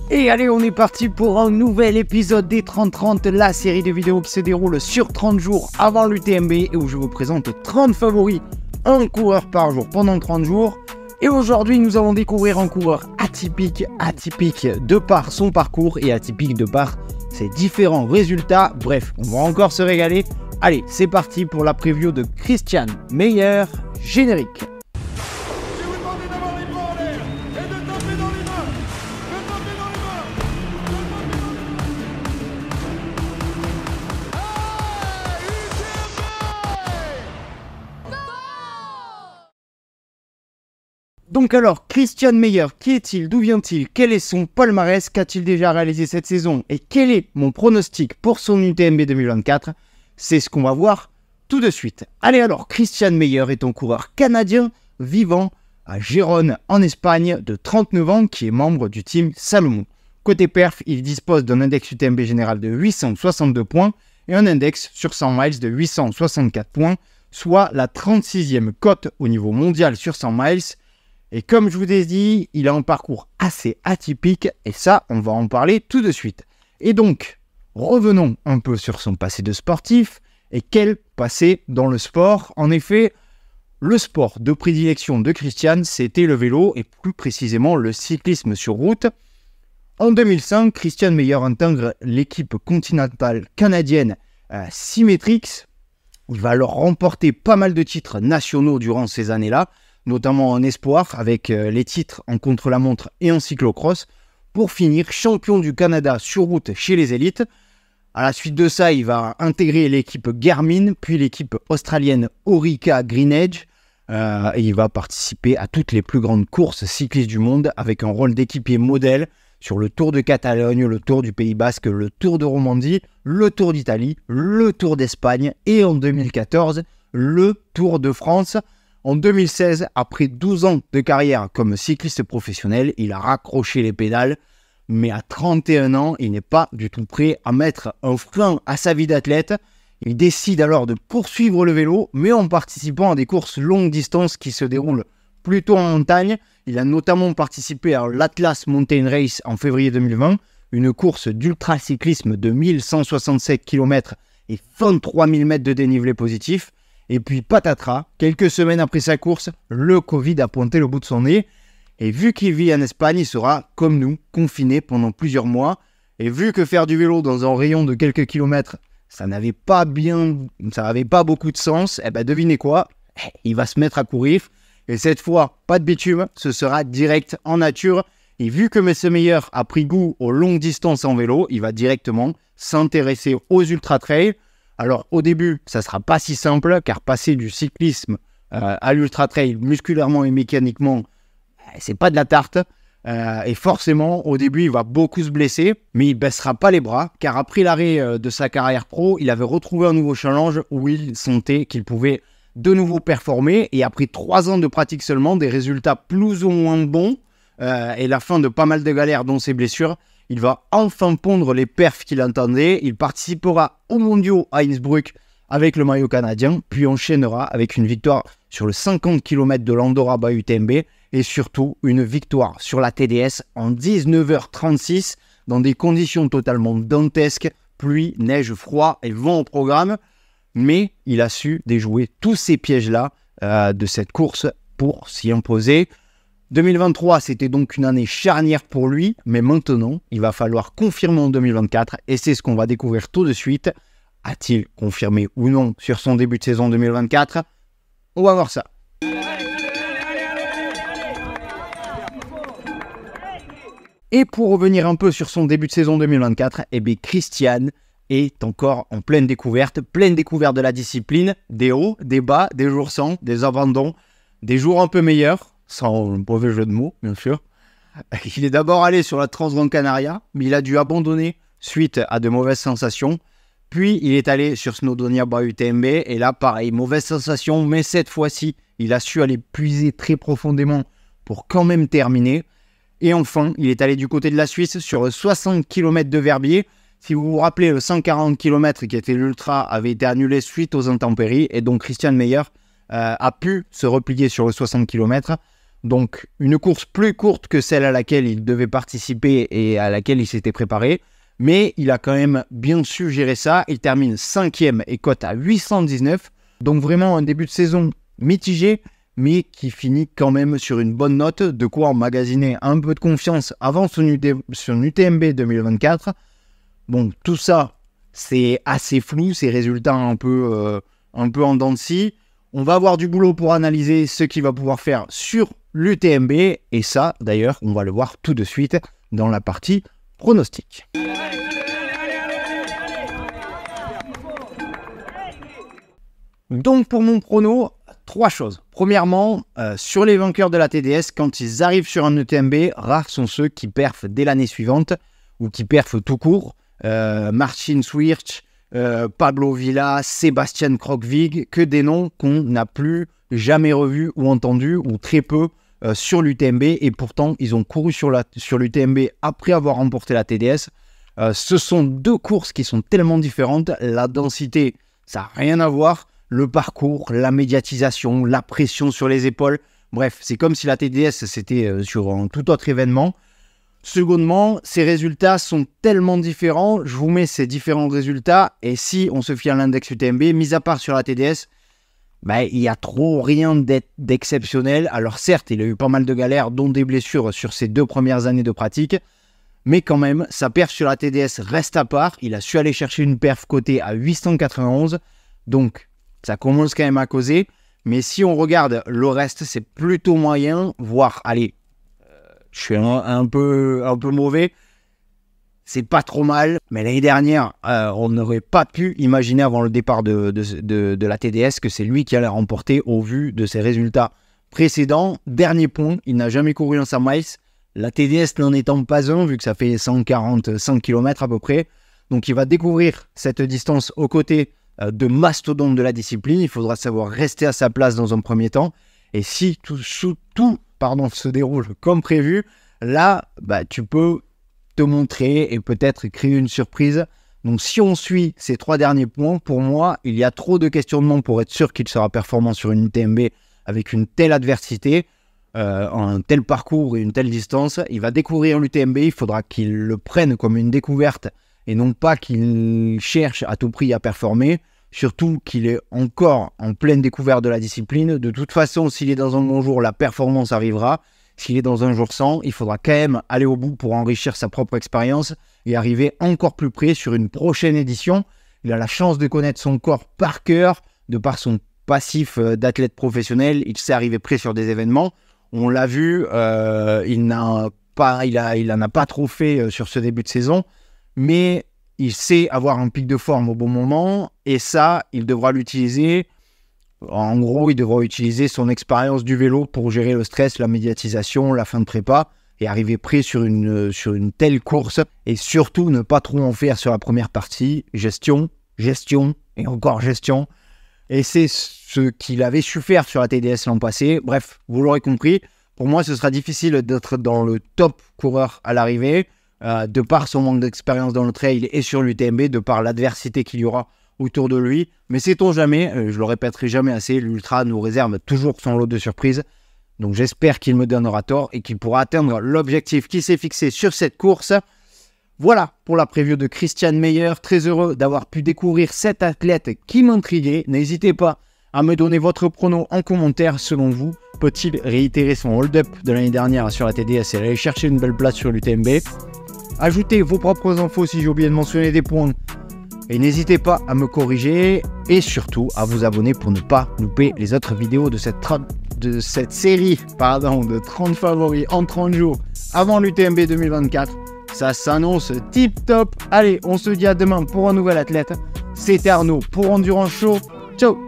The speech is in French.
Et allez, on est parti pour un nouvel épisode des 30-30, la série de vidéos qui se déroule sur 30 jours avant l'UTMB et où je vous présente 30 favoris, un coureur par jour pendant 30 jours. Et aujourd'hui, nous allons découvrir un coureur atypique de par son parcours et atypique de par ses différents résultats. Bref, on va encore se régaler. Allez, c'est parti pour la preview de Christian Meyer, générique. Donc alors, Christian Meyer, qui est-il? D'où vient-il? Quel est son palmarès? Qu'a-t-il déjà réalisé cette saison? Et quel est mon pronostic pour son UTMB 2024? C'est ce qu'on va voir tout de suite. Allez alors, Christian Meyer est un coureur canadien vivant à Gérone en Espagne de 39 ans qui est membre du team Salomon. Côté perf, il dispose d'un index UTMB général de 862 points et un index sur 100 miles de 864 points, soit la 36e cote au niveau mondial sur 100 miles. Et comme je vous ai dit, il a un parcours assez atypique et ça, on va en parler tout de suite. Et donc, revenons un peu sur son passé de sportif et quel passé dans le sport. En effet, le sport de prédilection de Christian, c'était le vélo et plus précisément le cyclisme sur route. En 2005, Christian Meyer intègre l'équipe continentale canadienne Symmetrix. Il va alors remporter pas mal de titres nationaux durant ces années-là, notamment en espoir avec les titres en contre-la-montre et en cyclocross, pour finir champion du Canada sur route chez les élites. À la suite de ça, il va intégrer l'équipe Garmin, puis l'équipe australienne Orica Green Edge, et il va participer à toutes les plus grandes courses cyclistes du monde avec un rôle d'équipier modèle sur le Tour de Catalogne, le Tour du Pays Basque, le Tour de Romandie, le Tour d'Italie, le Tour d'Espagne et en 2014, le Tour de France. En 2016, après 12 ans de carrière comme cycliste professionnel, il a raccroché les pédales, mais à 31 ans, il n'est pas du tout prêt à mettre un frein à sa vie d'athlète. Il décide alors de poursuivre le vélo, mais en participant à des courses longue distance qui se déroulent plutôt en montagne. Il a notamment participé à l'Atlas Mountain Race en février 2020, une course d'ultracyclisme de 1167 km et 23 000 mètres de dénivelé positif. Et puis patatras, quelques semaines après sa course, le Covid a pointé le bout de son nez. Et vu qu'il vit en Espagne, il sera, comme nous, confiné pendant plusieurs mois. Et vu que faire du vélo dans un rayon de quelques kilomètres, ça n'avait pas beaucoup de sens, eh ben devinez quoi? Il va se mettre à courir. Et cette fois, pas de bitume, ce sera direct en nature. Et vu que M. Meyer a pris goût aux longues distances en vélo, il va directement s'intéresser aux ultra-trails. Alors au début, ça ne sera pas si simple, car passer du cyclisme à l'ultra-trail musculairement et mécaniquement, c'est pas de la tarte. Et forcément, au début, il va beaucoup se blesser, mais il ne baissera pas les bras, car après l'arrêt de sa carrière pro, il avait retrouvé un nouveau challenge où il sentait qu'il pouvait de nouveau performer. Et après 3 ans de pratique seulement, des résultats plus ou moins bons, et la fin de pas mal de galères dont ses blessures, il va enfin pondre les perfs qu'il entendait. Il participera aux mondiaux à Innsbruck avec le maillot canadien, puis enchaînera avec une victoire sur le 50 km de l'Andorra Bay UTMB et surtout une victoire sur la TDS en 19h36 dans des conditions totalement dantesques, pluie, neige, froid et vent au programme. Mais il a su déjouer tous ces pièges-là de cette course pour s'y imposer. 2023, c'était donc une année charnière pour lui, mais maintenant, il va falloir confirmer en 2024, et c'est ce qu'on va découvrir tout de suite. A-t-il confirmé ou non sur son début de saison 2024? On va voir ça. Et pour revenir un peu sur son début de saison 2024, eh bien Christian est encore en pleine découverte de la discipline, des hauts, des bas, des jours sans, des abandons, des jours un peu meilleurs, sans un mauvais jeu de mots, bien sûr. Il est d'abord allé sur la Transgrande Canaria, mais il a dû abandonner suite à de mauvaises sensations. Puis, il est allé sur Snowdonia Bay UTMB, et là, pareil, mauvaise sensation, mais cette fois-ci, il a su aller puiser très profondément pour quand même terminer. Et enfin, il est allé du côté de la Suisse sur le 60 km de Verbier. Si vous vous rappelez, le 140 km qui était l'ultra avait été annulé suite aux intempéries, et donc Christian Meyer a pu se replier sur le 60 km. Donc une course plus courte que celle à laquelle il devait participer et à laquelle il s'était préparé. Mais il a quand même bien su gérer ça. Il termine 5e et cote à 819. Donc vraiment un début de saison mitigé, mais qui finit quand même sur une bonne note. De quoi emmagasiner un peu de confiance avant son UTMB 2024. Bon, tout ça, c'est assez flou. Ces résultats un peu en dents de scie. On va avoir du boulot pour analyser ce qu'il va pouvoir faire sur l'UTMB. Et ça, d'ailleurs, on va le voir tout de suite dans la partie pronostic. Donc pour mon prono, 3 choses. Premièrement, sur les vainqueurs de la TDS, quand ils arrivent sur un UTMB, rares sont ceux qui perfent dès l'année suivante ou qui perfent tout court. Martin Swirch, Pablo Villa, Sébastien Krogvig, que des noms qu'on n'a plus jamais revus ou entendus ou très peu sur l'UTMB, et pourtant ils ont couru sur l'UTMB après avoir remporté la TDS. Ce sont 2 courses qui sont tellement différentes. La densité, ça n'a rien à voir. Le parcours, la médiatisation, la pression sur les épaules. Bref, c'est comme si la TDS c'était sur un tout autre événement. Secondement, ces résultats sont tellement différents. Je vous mets ces différents résultats. Et si on se fie à l'index UTMB, mis à part sur la TDS, il n'y a trop rien d'exceptionnel. Alors certes, il a eu pas mal de galères, dont des blessures sur ses 2 premières années de pratique. Mais quand même, sa perf sur la TDS reste à part. Il a su aller chercher une perf cotée à 891. Donc, ça commence quand même à causer. Mais si on regarde le reste, c'est plutôt moyen. Voire, allez, je suis un peu mauvais. C'est pas trop mal. Mais l'année dernière, on n'aurait pas pu imaginer avant le départ de la TDS que c'est lui qui allait remporter au vu de ses résultats précédents. Dernier point, il n'a jamais couru un 100 miles. La TDS n'en étant pas un, vu que ça fait 145 km à peu près. Donc il va découvrir cette distance aux côtés de mastodonte de la discipline. Il faudra savoir rester à sa place dans un premier temps. Et si tout se déroule comme prévu, là, tu peux te montrer et peut-être créer une surprise. Donc si on suit ces 3 derniers points, pour moi, il y a trop de questionnements pour être sûr qu'il sera performant sur une UTMB avec une telle adversité, un tel parcours et une telle distance. Il va découvrir l'UTMB, il faudra qu'il le prenne comme une découverte et non pas qu'il cherche à tout prix à performer. Surtout qu'il est encore en pleine découverte de la discipline. De toute façon, s'il est dans un bon jour, la performance arrivera. S'il est dans un jour sans, il faudra quand même aller au bout pour enrichir sa propre expérience et arriver encore plus près sur une prochaine édition. Il a la chance de connaître son corps par cœur, de par son passif d'athlète professionnel. Il sait arriver près sur des événements. On l'a vu, il n'en a pas trop fait sur ce début de saison, mais il sait avoir un pic de forme au bon moment, et ça, il devra l'utiliser. En gros, il devra utiliser son expérience du vélo pour gérer le stress, la médiatisation, la fin de prépa, et arriver prêt sur une telle course, et surtout ne pas trop en faire sur la première partie. Gestion, et encore gestion. Et c'est ce qu'il avait su faire sur la TDS l'an passé. Bref, vous l'aurez compris, pour moi, ce sera difficile d'être dans le top coureur à l'arrivée, de par son manque d'expérience dans le trail et sur l'UTMB, de par l'adversité qu'il y aura autour de lui. Mais sait-on jamais, je le répéterai jamais assez, l'Ultra nous réserve toujours son lot de surprises. Donc j'espère qu'il me donnera tort et qu'il pourra atteindre l'objectif qu'il s'est fixé sur cette course. Voilà pour la preview de Christian Meyer. Très heureux d'avoir pu découvrir cet athlète qui m'intriguait. N'hésitez pas à me donner votre prono en commentaire. Selon vous, peut-il réitérer son hold-up de l'année dernière sur la TDS et aller chercher une belle place sur l'UTMB? Ajoutez vos propres infos si j'ai oublié de mentionner des points. Et n'hésitez pas à me corriger et surtout à vous abonner pour ne pas louper les autres vidéos de cette série de 30 favoris en 30 jours avant l'UTMB 2024. Ça s'annonce tip top. Allez, on se dit à demain pour un nouvel athlète. C'était Arnaud pour Endurance Show. Ciao.